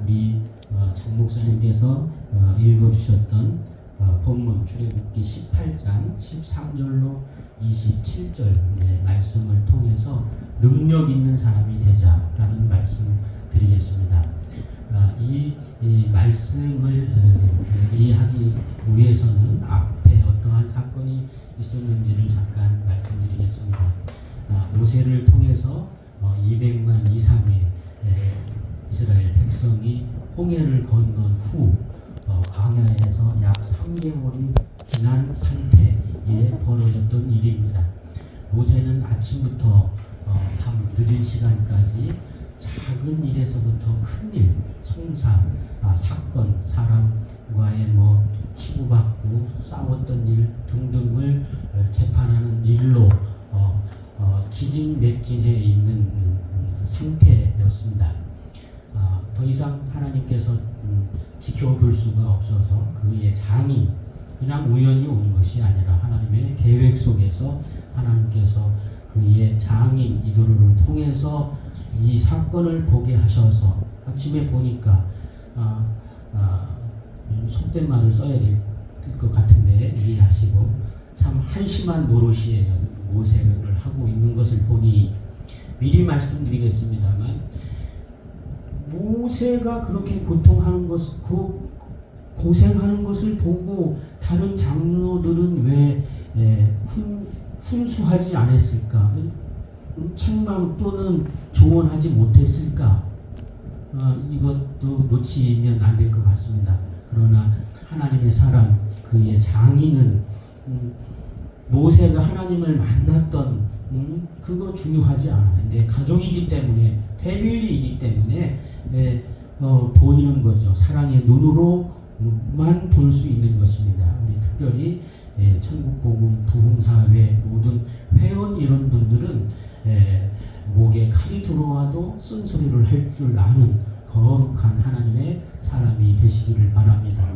우리 장 목사님께서 읽어주셨던 본문 출애굽기 18장 13절로 27절 말씀을 통해서 능력 있는 사람이 되자라는 말씀 드리겠습니다. 이 말씀을 이해하기 위해서는 앞에 어떠한 사건이 있었는지를 잠깐 말씀드리겠습니다. 모세를 통해서 200만 이상의 이스라엘 백성이 홍해를 건넌 후 광야에서 약 3개월이 지난 상태에 벌어졌던 일입니다. 모세는 아침부터 밤 늦은 시간까지 작은 일에서부터 큰 일, 송사, 사건, 사람과의 치고받고 싸웠던 일 등등을 재판하는 일로 기진맥진해 있는 상태였습니다. 더 이상 하나님께서 지켜볼 수가 없어서 그의 장이 그냥 우연히 온 것이 아니라 하나님의 계획 속에서 하나님께서 그의 장인 이도르를 통해서 이 사건을 보게 하셔서 아침에 보니까 속된 말을 써야 될 것 같은데 이해하시고 참 한심한 노릇이에요. 모세를 하고 있는 것을 보니 미리 말씀드리겠습니다만 모세가 그렇게 고통하는 것을 고생하는 것을 보고 다른 장로들은 왜 훈수하지 않았을까? 책망 또는 조언하지 못했을까? 이것도 놓치면 안 될 것 같습니다. 그러나 하나님의 사람 그의 장인은 모세가 하나님을 만났던 그거 중요하지 않아요. 내 가족이기 때문에 패밀리이기 때문에 보이는 거죠. 사랑의 눈으로만 볼 수 있는 것입니다. 우리 특별히 천국복음 부흥사회 모든 회원 이런 분들은 목에 칼이 들어와도 쓴소리를 할 줄 아는 거룩한 하나님의 사람이 되시기를 바랍니다.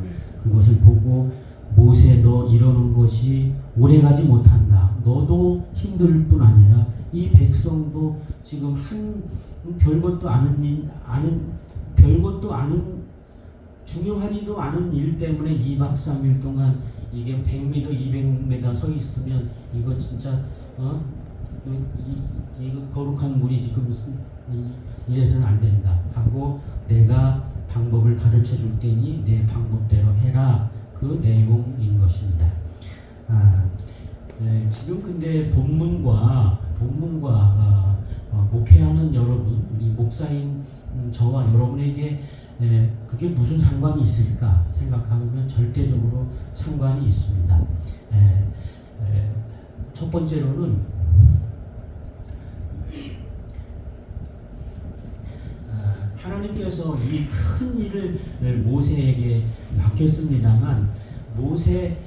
그것을 보고 모세 너 이러는 것이 오래가지 못한다. 너도 힘들 뿐 아니라 이 백성도 지금 별것도 아는 중요하지도 않은 일 때문에 2박 3일 동안 이게 100m, 200m 서 있으면 이거 진짜 이거 거룩한 물이 지금 이래서는 안 된다 하고 내가 방법을 가르쳐 줄 테니 내 방법대로 해라. 그 내용인 것입니다. 지금 근데 본문과 목회하는 여러분, 우리 목사인 저와 여러분에게 그게 무슨 상관이 있을까 생각하면 절대적으로 상관이 있습니다. 첫 번째로는 하나님께서 이 큰 일을 모세에게 맡겼습니다만 모세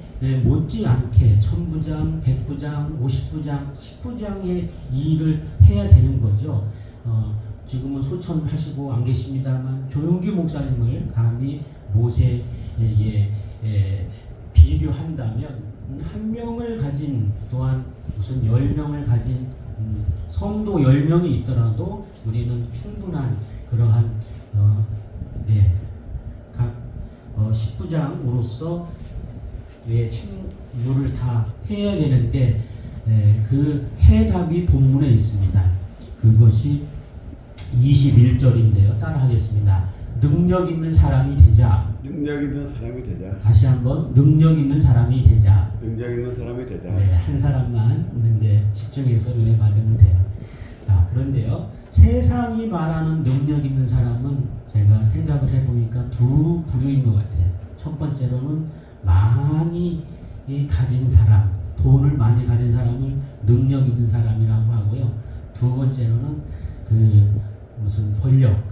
못지않게 1000부장, 100부장, 50부장, 10부장의 일을 해야 되는 거죠. 지금은 소천하시고 안 계십니다만 조용기 목사님을 감히 모세에 비교한다면 한 명을 가진 또한 무슨 10명을 가진 성도 10명이 있더라도 우리는 충분한 그러한 각 10부장으로서 책무를 다 해야 되는데 그 해답이 본문에 있습니다. 그것이 21절인데요. 따라하겠습니다. 능력 있는 사람이 되자. 능력 있는 사람이 되자. 다시 한번 능력 있는 사람이 되자. 능력 있는 사람이 되자. 한 사람만 있는데 집중해서 은혜 받으면 돼요. 자, 그런데요. 세상이 말하는 능력 있는 사람은 제가 생각을 해보니까 두 부류인 것 같아요. 첫 번째로는 많이 가진 사람, 돈을 많이 가진 사람을 능력 있는 사람이라고 하고요. 두 번째로는 무슨 권력,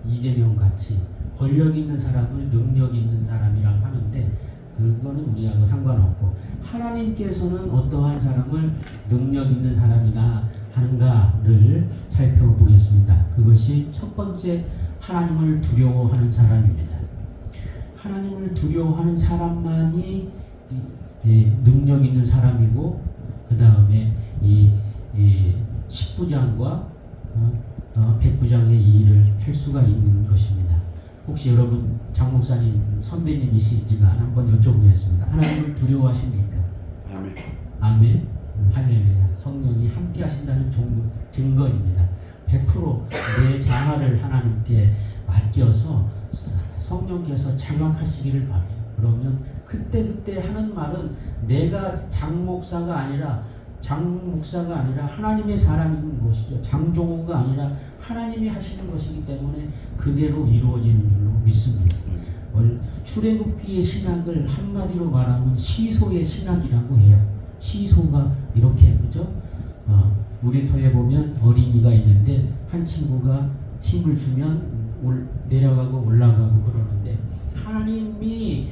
이재명 같이 권력 있는 사람을 능력 있는 사람이라고 하는데 그거는 우리하고 상관없고 하나님께서는 어떠한 사람을 능력 있는 사람이나 하는가를 살펴보겠습니다. 그것이 첫 번째 하나님을 두려워하는 사람입니다. 하나님을 두려워하는 사람만이 능력 있는 사람이고 그 다음에 이 10부장과 100부장의 일을 할 수가 있는 것입니다. 혹시 여러분 장 목사님 선배님이시지만 한번 여쭤보겠습니다. 하나님을 두려워하십니까? 아멘. 아멘. 할렐루야. 성령이 함께 하신다는 증거입니다. 100%내 자아를 하나님께 맡겨서 성령께서 장악하시기를 바래요. 그러면 그때 하는 말은 내가 장 목사가 아니라 하나님의 사람인 것이죠. 장종호가 아니라 하나님이 하시는 것이기 때문에 그대로 이루어지는 줄로 믿습니다. 출애굽기의 신학을 한마디로 말하면 시소의 신학이라고 해요. 시소가 이렇게 그죠? 놀이터에 보면 어린이가 있는데 한 친구가 힘을 주면 내려가고 올라가고 그러는데 하나님이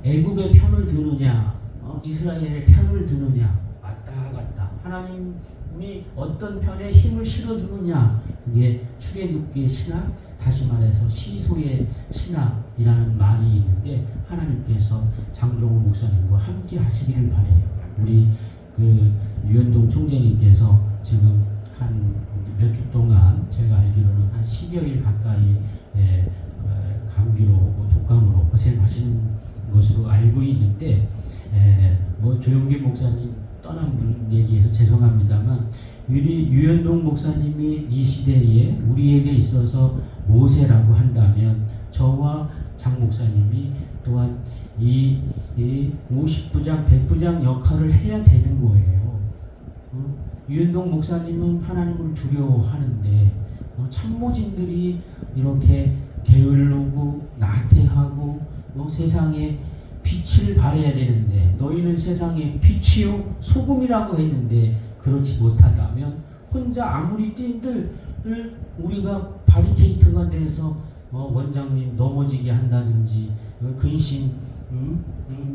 애굽의 편을 드느냐 이스라엘의 편을 드느냐 왔다 갔다 하나님이 어떤 편에 힘을 실어주느냐 그게 출애굽기의 신학 다시 말해서 시소의 신학이라는 말이 있는데 하나님께서 장종호 목사님과 함께 하시기를 바래요. 우리 그 유현동 총재님께서 지금 한 몇 주 동안 제가 알기로는 한 10여일 가까이 감기로 독감으로 고생하신 것으로 알고 있는데 뭐 조용길 목사님 떠난 분 얘기해서 죄송합니다만 유현동 목사님이 이 시대에 우리에게 있어서 모세라고 한다면 저와 장 목사님이 또한 이 50부장 100부장 역할을 해야 되는 거예요. 유현동 목사님은 하나님을 두려워하는데 참모진들이 이렇게 게을르고 나태하고 세상에 빛을 발해야 되는데 너희는 세상에 빛이요 소금이라고 했는데 그렇지 못하다면 혼자 아무리 뛴들 우리가 바리케이트가 돼서 원장님 넘어지게 한다든지 근심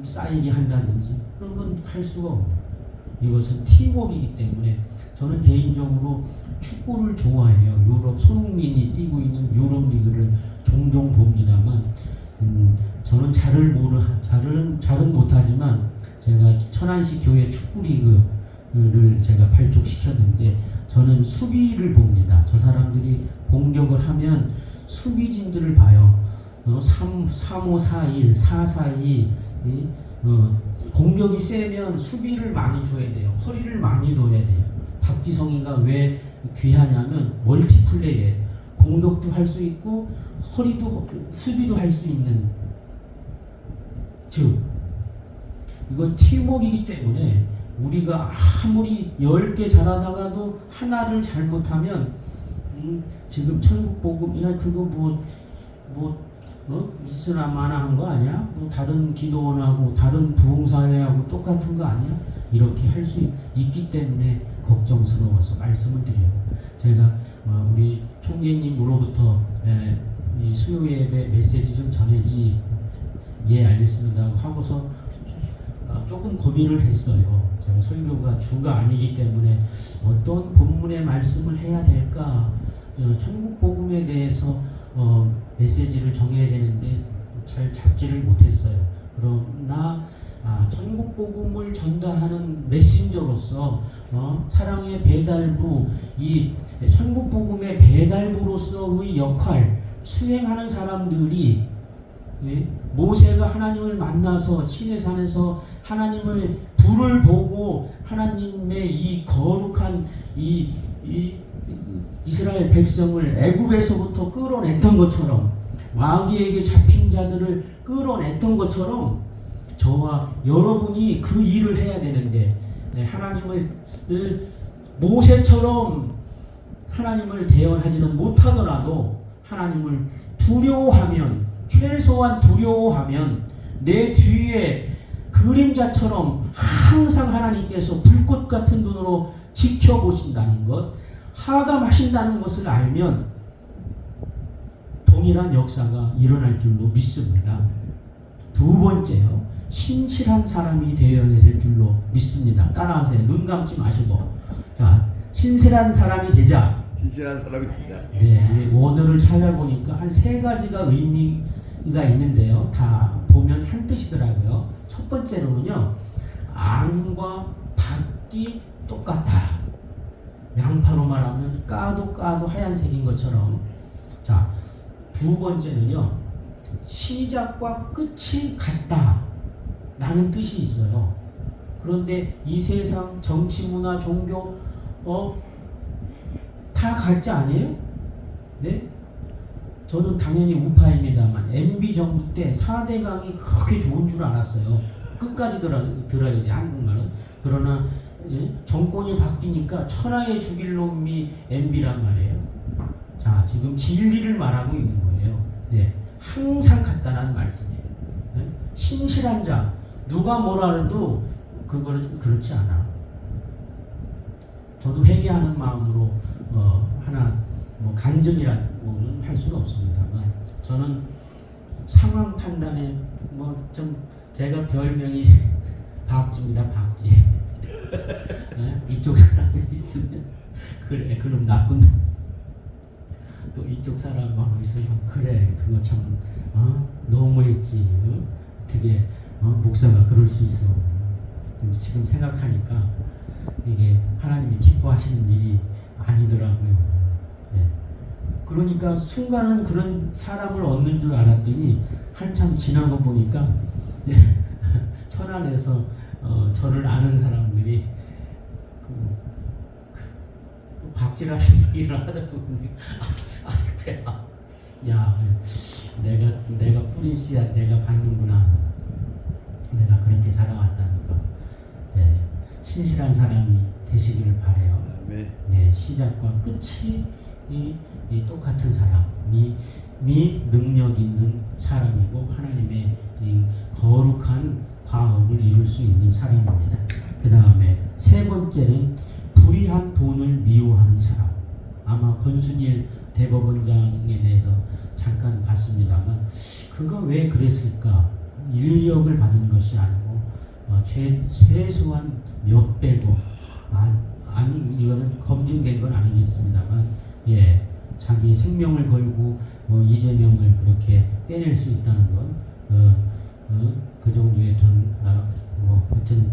쌓이게 한다든지 그런 건 할 수가 없는 이것은 팀워크이기 때문에 저는 개인적으로 축구를 좋아해요. 유럽 손흥민이 뛰고 있는 유럽 리그를 종종 봅니다만 저는 잘은 못하지만 제가 천안시 교회 축구 리그를 제가 발족시켰는데 저는 수비를 봅니다. 저 사람들이 공격을 하면 수비진들을 봐요. 3-5-4-1, 4-4-2 공격이 세면 수비를 많이 줘야 돼요. 허리를 많이 둬야 돼요. 박지성이가 왜 귀하냐면 멀티플레이에 공격도 할 수 있고 허리도 수비도 할 수 있는 즉 이건 팀워크이기 때문에 우리가 아무리 10개 잘하다가도 하나를 잘못하면 지금 천국복음이나 그거 미스나 마나한 거 아니야? 뭐 다른 기도원하고 다른 부흥사회하고 똑같은 거 아니야? 이렇게 할 수 있기 때문에 걱정스러워서 말씀을 드려요. 제가 우리 총재님으로부터 이 수요 예배 메시지 좀 전해지 예 알겠습니다 하고서 조금 고민을 했어요. 제가 설교가 주가 아니기 때문에 어떤 본문의 말씀을 해야 될까 천국 복음에 대해서 메시지를 정해야 되는데 잘 잡지를 못했어요. 그러나 천국 복음을 전달하는 메신저로서 사랑의 배달부 이 천국 복음의 배달부로서의 역할 수행하는 사람들이 모세가 하나님을 만나서 시내산에서 하나님을 불을 보고 하나님의 이 거룩한 이 이스라엘 백성을 애굽에서부터 끌어냈던 것처럼 마귀에게 잡힌 자들을 끌어냈던 것처럼 저와 여러분이 그 일을 해야 되는데 하나님을 모세처럼 하나님을 대언하지는 못하더라도 하나님을 두려워하면 최소한 두려워하면 내 뒤에 그림자처럼 항상 하나님께서 불꽃 같은 눈으로 지켜보신다는 것 하감하신다는 것을 알면 동일한 역사가 일어날 줄로 믿습니다. 두 번째요. 신실한 사람이 되어야 될 줄로 믿습니다. 따라하세요. 눈 감지 마시고. 자, 신실한 사람이 되자. 신실한 사람이 되자. 네, 원어를 찾아보니까 한 3가지가 의미가 있는데요. 다 보면 한 뜻이더라고요. 첫 번째로는요. 안과 밖이 똑같다. 양파로 말하면 까도 하얀색인 것처럼. 자, 두 번째는요, 시작과 끝이 같다 라는 뜻이 있어요. 그런데 이 세상 정치, 문화, 종교 다 같지 않아요? 네? 저는 당연히 우파입니다만 MB 정부 때 4대강이 그렇게 좋은 줄 알았어요. 끝까지 들어야 돼, 한국말은. 그러나 정권이 바뀌니까 천하의 죽일 놈이 MB란 말이에요. 자, 지금 진리를 말하고 있는 거예요. 네, 항상 같다는 말씀이에요. 네? 신실한 자, 누가 뭐라 해도 그거는 그렇지 않아. 저도 회개하는 마음으로 하나 뭐 간증이라고는 할 수는 없습니다만, 저는 상황 판단에 뭐 좀 제가 별명이 박쥐입니다. 박쥐. 네? 이쪽 사람이 있으면 그래, 그럼 나쁜 놈. 또 이쪽 사람하고 있으면 그래, 그거 참 너무했지. 어떻게 목사가 그럴 수 있어. 지금 생각하니까 이게 하나님이 기뻐하시는 일이 아니더라고요. 네. 그러니까 순간은 그런 사람을 얻는 줄 알았더니 한참 지나고 보니까 천안에서 저를 아는 사람들이 박지라는 얘기를 하더라고요. 그래. 야, 내가 뿌린 씨앗 내가 받는구나. 내가 그렇게 살아왔다는 거. 네, 신실한 사람이 되시기를 바래요. 네, 시작과 끝이 이 똑같은 사람이 능력 있는 사람이고 하나님의 이 거룩한 과업을 이룰 수 있는 사람입니다. 그 다음에 세 번째는 불의한 돈을 미워하는 사람. 아마 권순일 대법원장에 대해서 잠깐 봤습니다만, 그가 왜 그랬을까? 인력을 받은 것이 아니고 최소한 몇 배고, 아니 이거는 검증된 건 아니겠습니다만, 예, 자기 생명을 걸고 이재명을 그렇게 빼낼 수 있다는 건 그 정도의 돈, 하여튼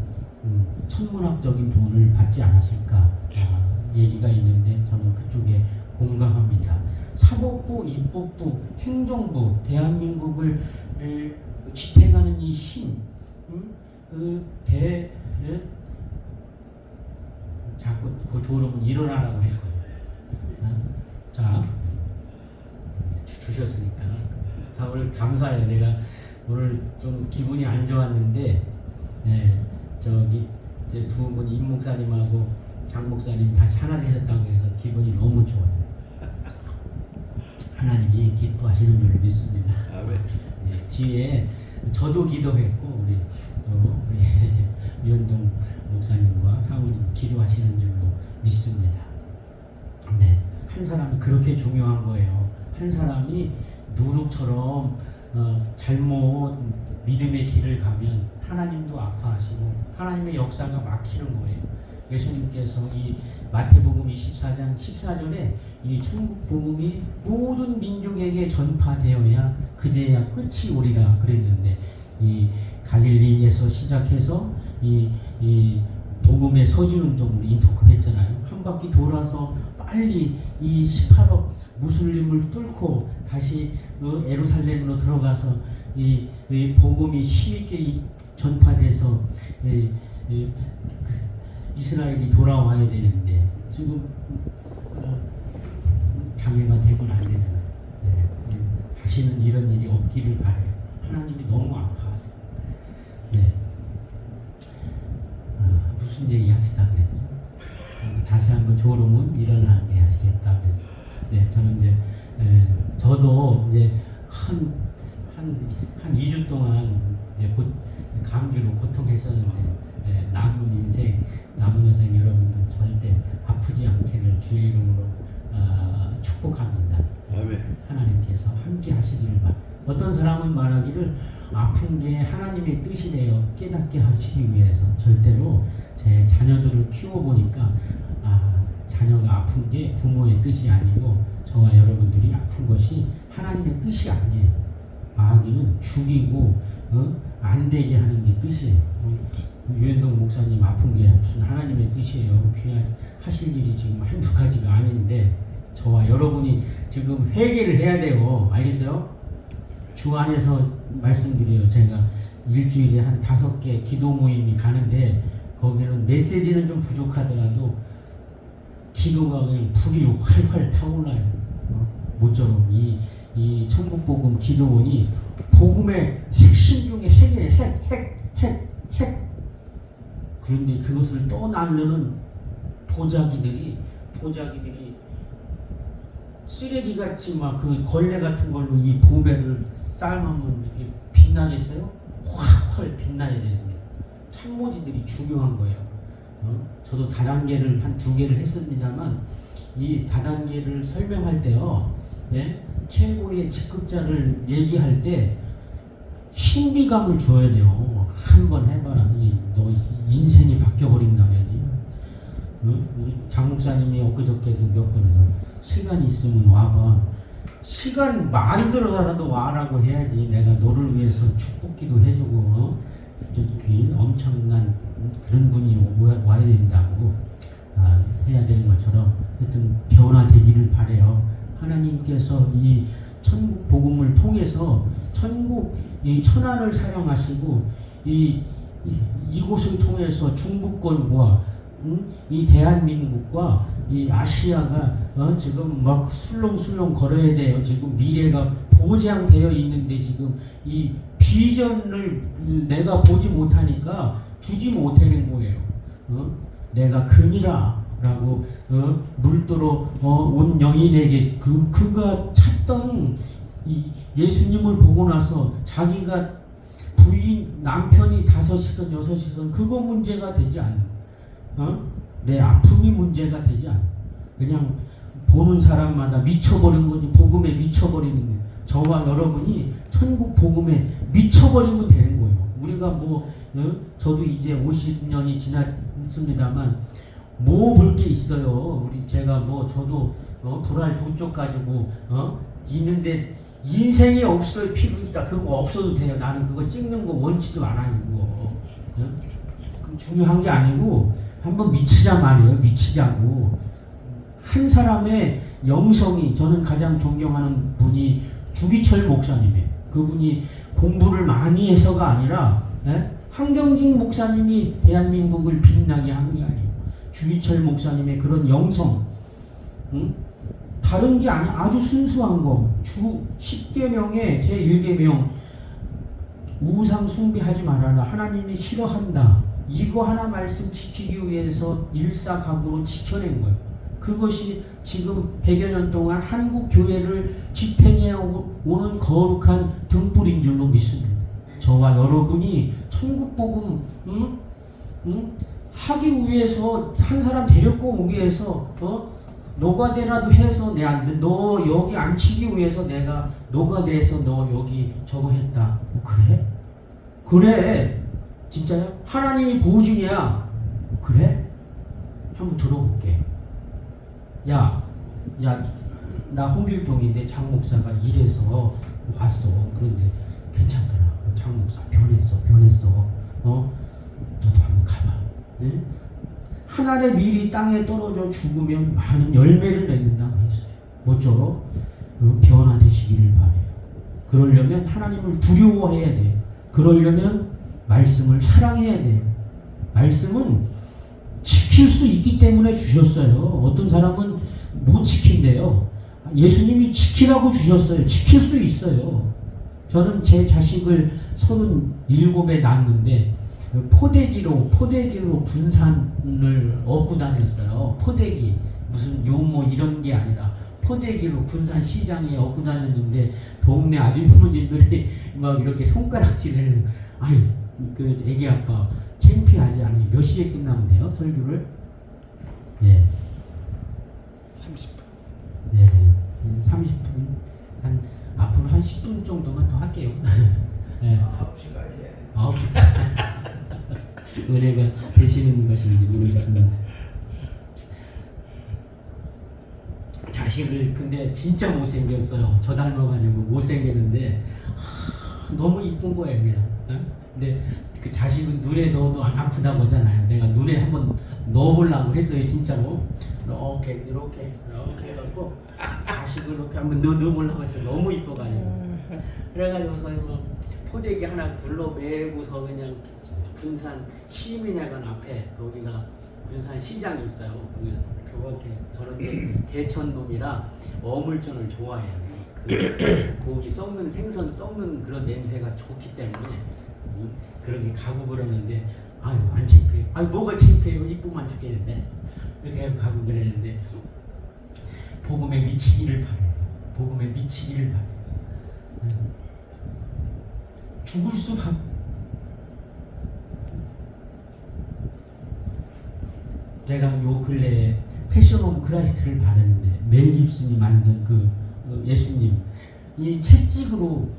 천문학적인 돈을 받지 않았을까 얘기가 있는데, 저는 그쪽에 공감합니다. 사법부, 입법부, 행정부, 대한민국을 지탱하는 이 힘, 자꾸 그 졸업은 일어나라고 할 거예요. 자, 주셨으니까. 자, 오늘 감사해요. 내가 오늘 좀 기분이 안 좋았는데, 저기 두 분 임 목사님하고 장 목사님 다시 하나 되셨다고 해서 기분이 너무 좋아요. 하나님이 기뻐하시는 줄 믿습니다. 네, 뒤에 저도 기도했고 우리 유현동 목사님과 사모님 기도하시는 줄로 믿습니다. 네, 한 사람이 그렇게 중요한 거예요. 한 사람이 누룩처럼 잘못 믿음의 길을 가면 하나님도 아파하시고 하나님의 역사가 막히는 거예요. 예수님께서 이 마태복음 24장 14절에 이 천국 복음이 모든 민족에게 전파되어야 그제야 끝이 오리라 그랬는데, 이 갈릴리에서 시작해서 이 복음의 서지운동을 인터뷰했잖아요. 한 바퀴 돌아서 빨리 이 18억 무슬림을 뚫고 다시 예루살렘으로 들어가서 이 복음이 쉽게 전파돼서 이스라엘이 돌아와야 되는데 지금 장애가 되면 안 되잖아요. 네. 다시는 이런 일이 없기를 바래요. 하나님이 너무 아파하세요. 네. 무슨 얘기 하시다 그랬죠? 다시 한번 졸음은 일어나게 하시겠다 그랬어. 네, 저는 이제 저도 이제 한 2주 동안 이제 감기로 고통했었는데, 남은 인생, 남은 여생 여러분들 절대 아프지 않기를 주의 이름으로 축복합니다. 하나님께서 함께 하시기를 바랍니다. 어떤 사람은 말하기를 아픈 게 하나님의 뜻이래요. 깨닫게 하시기 위해서. 절대로 제 자녀들을 키워보니까 자녀가 아픈 게 부모의 뜻이 아니고 저와 여러분들이 아픈 것이 하나님의 뜻이 아니에요. 마귀는 죽이고 안 되게 하는 게 뜻이에요. 유현동 목사님 아픈 게 무슨 하나님의 뜻이에요. 그냥 하실 일이 지금 한두 가지가 아닌데, 저와 여러분이 지금 회개를 해야 돼요. 알겠어요? 주 안에서 말씀드려요. 제가 일주일에 한 5개 기도 모임이 가는데 거기는 메시지는 좀 부족하더라도 기도가 그냥 불이 활활 타올라요. 모처럼 이 천국복음 기도원이 복음의 핵심 중에 핵이에요. 핵. 그런데 그것을 떠나려는 보자기들이 쓰레기같이 막 그 걸레 같은 걸로 이 보배를 삶으면 이렇게 빛나겠어요? 확 빛나야 되는데 참모지들이 중요한 거예요. 저도 다단계를 한 2개를 했습니다만 이 다단계를 설명할 때요, 예? 최고의 직급자를 얘기할 때 신비감을 줘야 돼요. 한번 해봐라. 너 인생이 바뀌어버린다 그래야지. 우리 장 목사님이 엊그저께도 몇 번에서 시간 있으면 와봐. 시간 만들어서라도 와라고 해야지. 내가 너를 위해서 축복기도 해주고 저기 엄청난 그런 분이 와야 된다고 해야 되는 것처럼 하여튼 변화되기를 바래요. 하나님께서 이 천국 복음을 통해서 천국 이 천안을 사용하시고 이곳을 통해서 중부권과 이 대한민국과 이 아시아가 지금 막 술렁술렁 걸어야 돼요. 지금 미래가 보장되어 있는데 지금 이 비전을 내가 보지 못하니까 주지 못하는 거예요. 내가 금이라라고 물들어 온 여인에게 그가 찾던 이 예수님을 보고 나서 자기가 부인 남편이 5이든 6이든 그거 문제가 되지 않는. 내 아픔이 문제가 되지 않아. 그냥 보는 사람마다 미쳐버린 거지. 복음에 미쳐버리는 거예요. 저와 여러분이 천국 복음에 미쳐버리면 되는 거예요. 우리가 저도 이제 50년이 지났습니다만 뭐 볼 게 있어요. 제가 저도 불알 2쪽 가지고 있는데 인생이 없을 필요 있다. 그거 없어도 돼요. 나는 그거 찍는 거 원치도 않아요. 그 중요한 게 아니고 한번 미치자 말이에요. 미치자고. 한 사람의 영성이, 저는 가장 존경하는 분이 주기철 목사님이에요. 그분이 공부를 많이 해서가 아니라 한경직 목사님이 대한민국을 빛나게 한 게 아니에요. 주기철 목사님의 그런 영성, 다른 게 아니야. 아주 순수한 거. 주 10계명의 제1계명 우상 숭배하지 말아라. 하나님이 싫어한다. 이거 하나 말씀 지키기 위해서 일사각오로 지켜낸 거예요. 그것이 지금 100여 년 동안 한국 교회를 지탱해 오는 거룩한 등불인 줄로 믿습니다. 저와 여러분이 천국 복음 하기 위해서 한 사람 데리고 오기 위해서 노가대라도 해서 너 여기 앉히기 위해서 내가 노가대에서 너 여기 저거 했다. 그래? 그래. 진짜요? 하나님이 보증이야. 그래? 한번 들어볼게. 야, 나 홍길동인데 장 목사가 이래서 왔어. 그런데 괜찮더라. 장 목사 변했어. 너도 한번 가봐. 응? 하늘의 밀이 땅에 떨어져 죽으면 많은 열매를 맺는다고 했어요. 모쪼록 변화되시기를 바래요. 그러려면 하나님을 두려워해야 돼요. 그러려면 말씀을 사랑해야 돼요. 말씀은 지킬 수 있기 때문에 주셨어요. 어떤 사람은 못 지킨대요. 예수님이 지키라고 주셨어요. 지킬 수 있어요. 저는 제 자식을 37에 낳았는데 포대기로 군산을 얻고 다녔어요. 포대기 무슨 요모 이런 게 아니라 포대기로 군산 시장에 얻고 다녔는데 동네 아주머니들이 막 이렇게 손가락질을 그 애기 아빠 창피하지 않니? 몇 시에 끝나면 돼요? 설교를? 예. 30분. 네. 30분. 앞으로 한 10분 정도만 더 할게요. 네. 9시까지. 9시. 은혜가 되시는 것인지 모르겠습니다. 자식을 근데 진짜 못생겼어요. 저 닮아가지고 못생겼는데 너무 이쁜 거예요, 그냥. 어? 근데 그 자식은 눈에 넣어도 안 아프다고 하잖아요. 내가 눈에 한번 넣어보려고 했어요, 진짜로. 이렇게 해갖고 자식을 이렇게 한번 넣어보려고 해서 너무 이뻐가지고. 그래가지고서 뭐 포대기 하나 둘러매고서 그냥 군산 시민회관 앞에 거기가 군산 시장이 있어요. 거기서 그렇게 저는 이제 대천놈이라 어물전을 좋아해요. 그 고기 썩는 생선 썩는 그런 냄새가 좋기 때문에 그렇게 가고 그러는데 아유 안 창피해요. 아유 뭐가 창피해요. 이쁘만 죽겠는데 이렇게 가고 그랬는데 복음에 미치기를 바래요. 복음에 미치기를 바래요. 죽을 수가 제가 요 근래에 패션 오브 크라이스트를 봤는데 멜 깁슨이 만든 그 예수님 이 채찍으로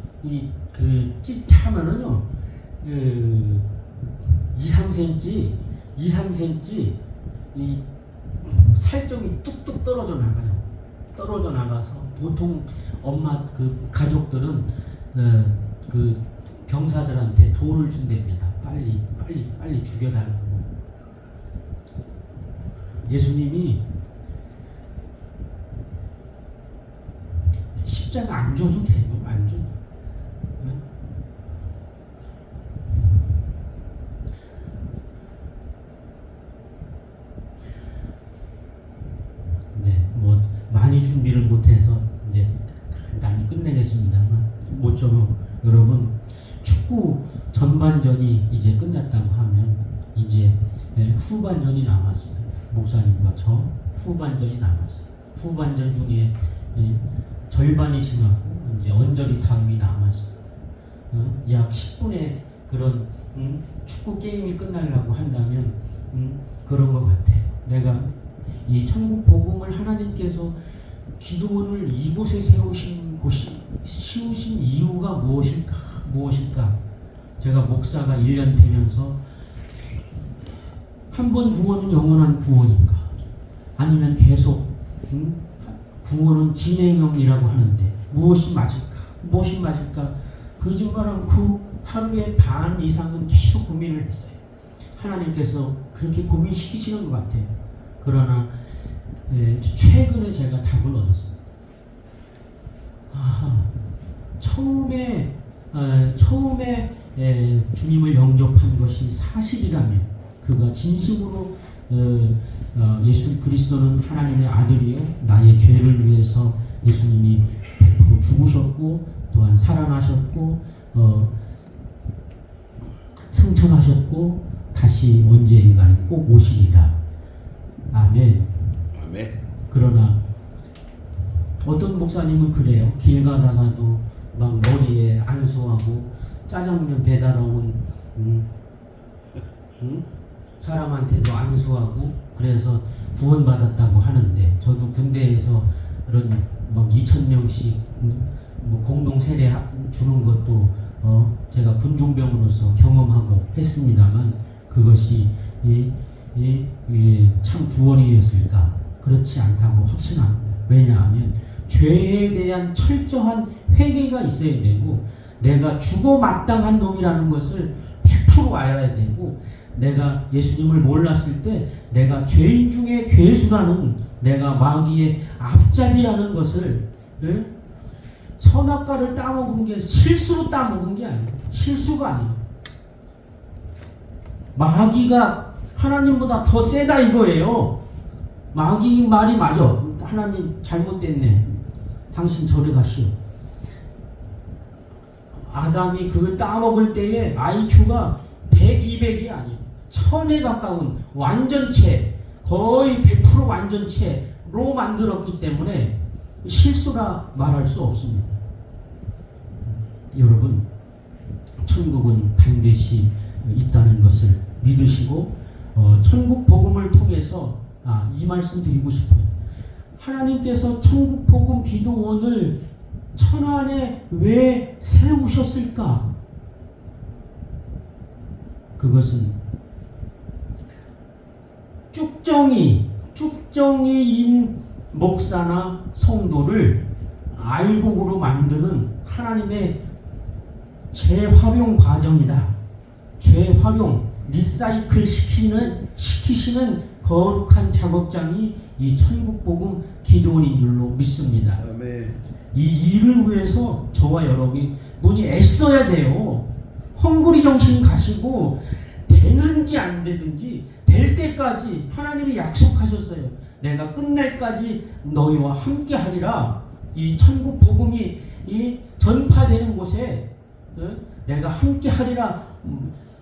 그 찢하면은요 2-3cm 이 살점이 뚝뚝 떨어져 나가요. 떨어져 나가서 보통 엄마 그 가족들은 그 병사들한테 돈을 준답니다. 빨리 죽여달라고. 예수님이 십자가 안 줘도 돼요. 안 줘도. 네, 뭐 많이 준비를 못해서 이제 간단히 끝내겠습니다만 모쪼록 여러분 축구 전반전이 이제 끝났다고 하면 이제 후반전이 남았습니다. 목사님과 저 후반전이 남았어요. 후반전 중에 절반이 지났고 이제 언저리 타임이 남았습니다. 약 10분의 그런 축구 게임이 끝나려고 한다면 그런 것 같아요. 내가 이 천국 복음을 하나님께서 기도원을 이곳에 세우신 이유가 무엇일까? 제가 목사가 1년 되면서 한 번 구원은 영원한 구원인가? 아니면 계속 구원은 진행형이라고 하는데 무엇이 맞을까? 거짓말 않고 하루에 반 이상은 계속 고민을 했어요. 하나님께서 그렇게 고민시키시는 것 같아요. 그러나 최근에 제가 답을 얻었습니다. 처음에 주님을 영접한 것이 사실이라면 그가 진심으로 예수 그리스도는 하나님의 아들이요 나의 죄를 위해서 예수님이 100% 죽으셨고 또한 살아나셨고 승천하셨고 다시 언제인가는 꼭 오시리라. 아멘. 그러나 어떤 목사님은 그래요. 길 가다가도 막 머리에 안수하고 짜장면 배달 온 사람한테도 안수하고 그래서 구원받았다고 하는데 저도 군대에서 그런 막 2,000명씩 뭐 공동 세례 주는 것도 제가 군종병으로서 경험하고 했습니다만 그것이 참 구원이었을까? 그렇지 않다고 확신합니다. 왜냐하면 죄에 대한 철저한 회개가 있어야 되고 내가 죽어 마땅한 놈이라는 것을 100% 알아야 되고 내가 예수님을 몰랐을 때 내가 죄인 중에 괴수라는 내가 마귀의 앞잡이라는 것을 선악과를 따먹은 게 실수로 따먹은 게 아니에요. 실수가 아니에요. 마귀가 하나님보다 더 세다 이거예요. 마귀 말이 맞아. 하나님 잘못됐네. 당신 저리 가시오. 아담이 그걸 따먹을 때에 IQ가 100, 200이 아니에요. 1000에 가까운 완전체, 거의 100% 완전체로 만들었기 때문에 실수라 말할 수 없습니다. 여러분, 천국은 반드시 있다는 것을 믿으시고 천국 복음을 통해서 이 말씀 드리고 싶어요. 하나님께서 천국 복음 기도원을 천안에 왜 세우셨을까? 그것은 쭉정이인 목사나 성도를 알곡으로 만드는 하나님의 재활용 과정이다. 재활용, 리사이클 시키시는 거룩한 작업장이 이 천국복음 기도원인 줄로 믿습니다. 아멘. 이 일을 위해서 저와 여러분이 애써야 돼요. 헝그리 정신 가시고 되는지 안 되든지 될 때까지 하나님이 약속하셨어요. 내가 끝날까지 너희와 함께 하리라. 이 천국 복음이 이 전파되는 곳에 내가 함께 하리라.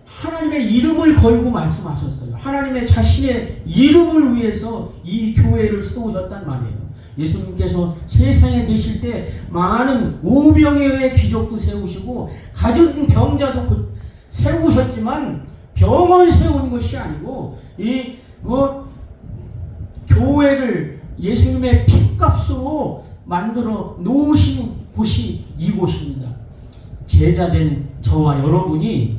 하나님의 이름을 걸고 말씀하셨어요. 하나님의 자신의 이름을 위해서 이 교회를 세우셨단 말이에요. 예수님께서 세상에 계실 때 많은 오병이어의 기적도 세우시고 가진 병자도 세우셨지만 병을 세우는 것이 아니고 교회를 예수님의 핏값으로 만들어 놓으신 곳이 이곳입니다. 제자된 저와 여러분이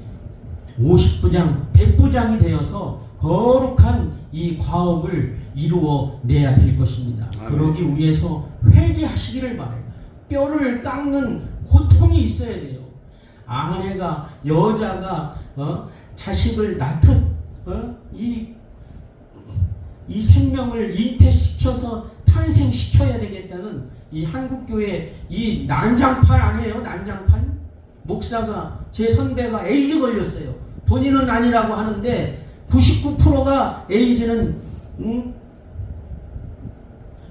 50부장, 100부장이 되어서 거룩한 이 과업을 이루어 내야 될 것입니다. 아멘. 그러기 위해서 회개하시기를 바라요. 뼈를 깎는 고통이 있어야 돼요. 아내가, 여자가 자식을 낳듯 이 생명을 잉태시켜서 탄생시켜야 되겠다는 이 한국교회 이 난장판 아니에요? 난장판? 목사가, 제 선배가 에이즈 걸렸어요. 본인은 아니라고 하는데 99%가 에이즈는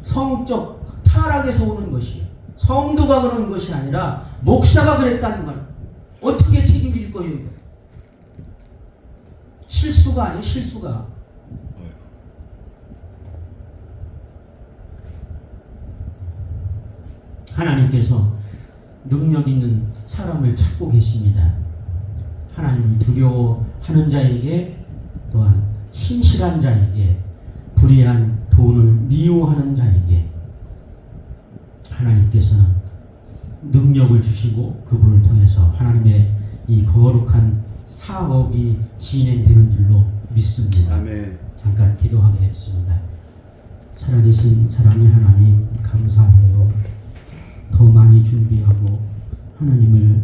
성적 타락에서 오는 것이에요. 성도가 그런 것이 아니라 목사가 그랬다는 말. 어떻게 책임질 거예요? 이거? 실수가 아니에요. 실수가. 하나님께서 능력 있는 사람을 찾고 계십니다. 하나님을 두려워하는 자에게, 또한 신실한 자에게, 불의한 돈을 미워하는 자에게 하나님께서는 능력을 주시고 그분을 통해서 하나님의 이 거룩한 사업이 진행되는 줄로 믿습니다. 아멘. 잠깐 기도하겠습니다. 살아계신 사랑의 하나님, 감사해요. 더 많이 준비하고 하나님을